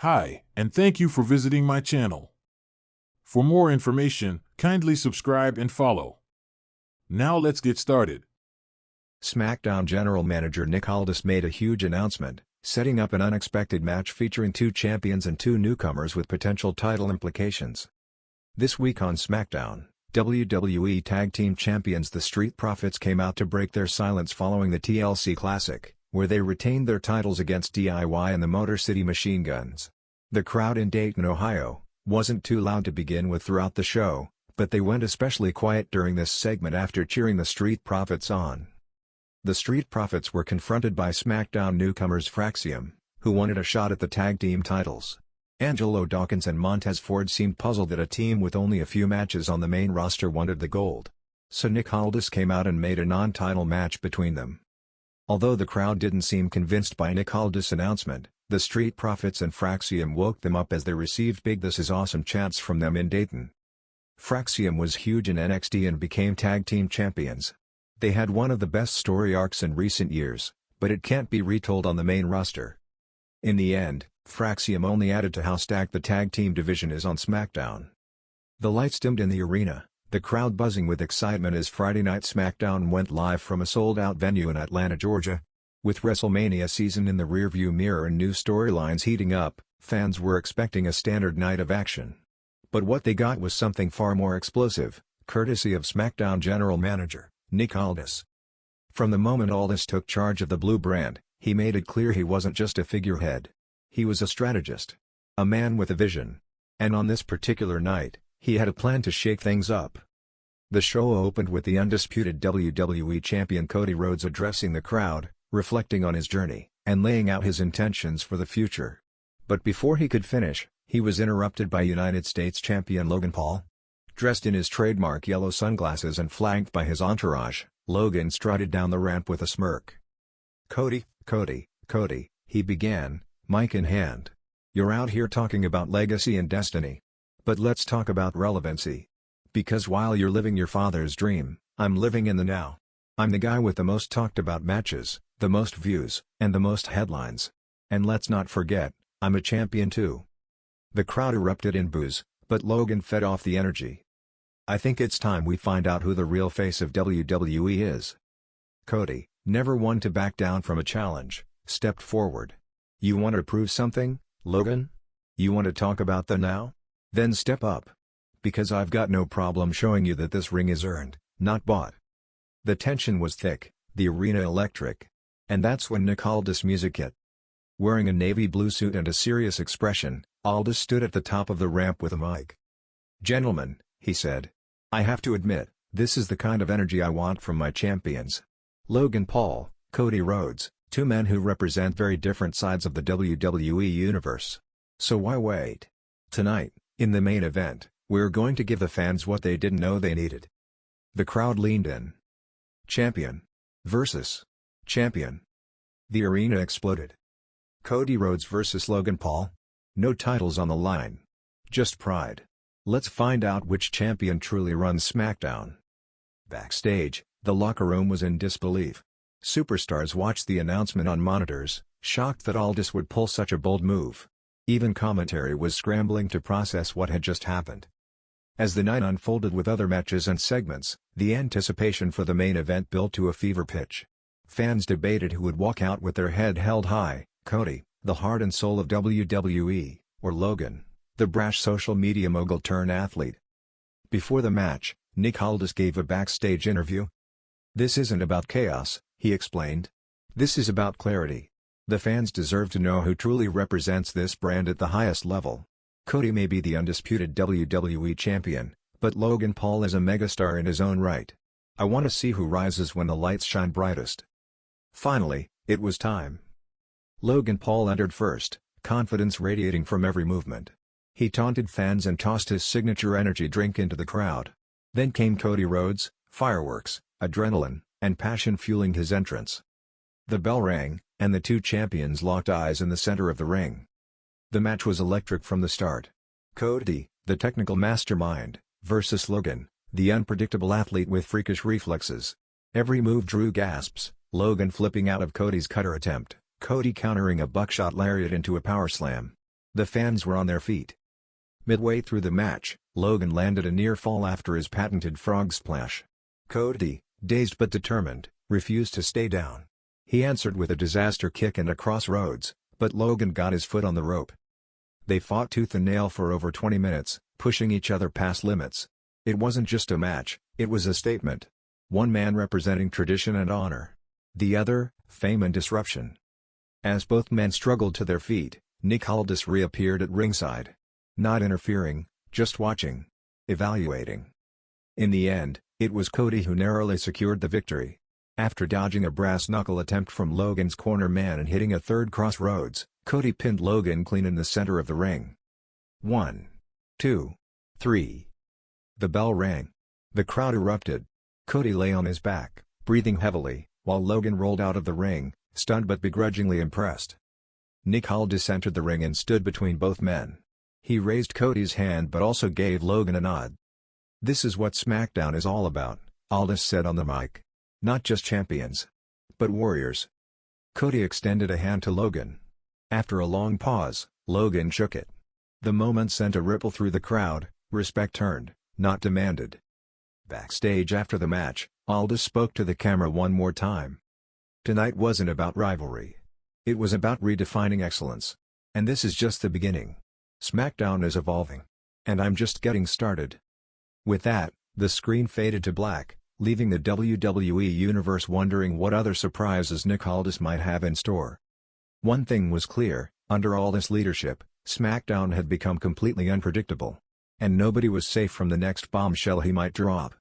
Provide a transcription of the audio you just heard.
Hi, and thank you for visiting my channel. For more information, kindly subscribe and follow. Now let's get started. SmackDown General Manager Nick Aldis made a huge announcement, setting up an unexpected match featuring two champions and two newcomers with potential title implications. This week on SmackDown, WWE Tag Team Champions The Street Profits came out to break their silence following the TLC Classic, where they retained their titles against DIY and the Motor City Machine Guns. The crowd in Dayton, Ohio, wasn't too loud to begin with throughout the show, but they went especially quiet during this segment after cheering the Street Profits on. The Street Profits were confronted by SmackDown newcomers Fraxium, who wanted a shot at the tag team titles. Angelo Dawkins and Montez Ford seemed puzzled that a team with only a few matches on the main roster wanted the gold. So Nick Aldis came out and made a non-title match between them. Although the crowd didn't seem convinced by Nick Aldis' announcement, the Street Profits and Fraxium woke them up as they received big "This is awesome" chants from them in Dayton. Fraxium was huge in NXT and became tag team champions. They had one of the best story arcs in recent years, but it can't be retold on the main roster. In the end, Fraxium only added to how stacked the tag team division is on SmackDown. The lights dimmed in the arena, the crowd buzzing with excitement as Friday Night SmackDown went live from a sold-out venue in Atlanta, Georgia. With WrestleMania season in the rearview mirror and new storylines heating up, fans were expecting a standard night of action. But what they got was something far more explosive, courtesy of SmackDown General Manager Nick Aldis. From the moment Aldis took charge of the blue brand, he made it clear he wasn't just a figurehead. He was a strategist. A man with a vision. And on this particular night, he had a plan to shake things up. The show opened with the undisputed WWE Champion Cody Rhodes addressing the crowd, reflecting on his journey, and laying out his intentions for the future. But before he could finish, he was interrupted by United States Champion Logan Paul. Dressed in his trademark yellow sunglasses and flanked by his entourage, Logan strutted down the ramp with a smirk. Cody, he began, mic in hand. You're out here talking about legacy and destiny. But let's talk about relevancy. Because while you're living your father's dream, I'm living in the now. I'm the guy with the most talked about matches, the most views, and the most headlines. And let's not forget, I'm a champion too. The crowd erupted in boos, but Logan fed off the energy. I think it's time we find out who the real face of WWE is. Cody, never one to back down from a challenge, stepped forward. You want to prove something, Logan? You want to talk about the now? Then step up. Because I've got no problem showing you that this ring is earned, not bought. The tension was thick, the arena electric. And that's when Nick Aldis' music hit. Wearing a navy blue suit and a serious expression, Aldis stood at the top of the ramp with a mic. "Gentlemen," he said. "I have to admit, this is the kind of energy I want from my champions. Logan Paul, Cody Rhodes, two men who represent very different sides of the WWE universe. So why wait? Tonight, in the main event, we're going to give the fans what they didn't know they needed." The crowd leaned in. Champion versus champion. The arena exploded. Cody Rhodes versus Logan Paul? No titles on the line. Just pride. Let's find out which champion truly runs SmackDown. Backstage, the locker room was in disbelief. Superstars watched the announcement on monitors, shocked that Aldis would pull such a bold move. Even commentary was scrambling to process what had just happened. As the night unfolded with other matches and segments, the anticipation for the main event built to a fever pitch. Fans debated who would walk out with their head held high, Cody, the heart and soul of WWE, or Logan, the brash social media mogul-turned-athlete. Before the match, Nick Aldis gave a backstage interview. "This isn't about chaos," he explained. "This is about clarity. The fans deserve to know who truly represents this brand at the highest level. Cody may be the undisputed WWE champion, but Logan Paul is a megastar in his own right. I want to see who rises when the lights shine brightest." Finally, it was time. Logan Paul entered first, confidence radiating from every movement. He taunted fans and tossed his signature energy drink into the crowd. Then came Cody Rhodes, fireworks, adrenaline, and passion fueling his entrance. The bell rang, and the two champions locked eyes in the center of the ring. The match was electric from the start. Cody, the technical mastermind, versus Logan, the unpredictable athlete with freakish reflexes. Every move drew gasps, Logan flipping out of Cody's cutter attempt, Cody countering a buckshot lariat into a power slam. The fans were on their feet. Midway through the match, Logan landed a near fall after his patented frog splash. Cody, dazed but determined, refused to stay down. He answered with a disaster kick and a crossroads, but Logan got his foot on the rope. They fought tooth and nail for over 20 minutes, pushing each other past limits. It wasn't just a match, it was a statement. One man representing tradition and honor. The other, fame and disruption. As both men struggled to their feet, Nick Aldis reappeared at ringside. Not interfering, just watching. Evaluating. In the end, it was Cody who narrowly secured the victory. After dodging a brass knuckle attempt from Logan's corner man and hitting a third crossroads, Cody pinned Logan clean in the center of the ring. 1, 2, 3. The bell rang. The crowd erupted. Cody lay on his back, breathing heavily, while Logan rolled out of the ring, stunned but begrudgingly impressed. Nick Aldis entered the ring and stood between both men. He raised Cody's hand but also gave Logan a nod. "This is what SmackDown is all about," Aldis said on the mic. "Not just champions, but warriors." Cody extended a hand to Logan. After a long pause, Logan shook it. The moment sent a ripple through the crowd, respect earned, not demanded. Backstage after the match, Aldis spoke to the camera one more time. "Tonight wasn't about rivalry. It was about redefining excellence. And this is just the beginning. SmackDown is evolving. And I'm just getting started." With that, the screen faded to black, leaving the WWE Universe wondering what other surprises Nick Aldis might have in store. One thing was clear, under Aldis' leadership, SmackDown had become completely unpredictable. And nobody was safe from the next bombshell he might drop.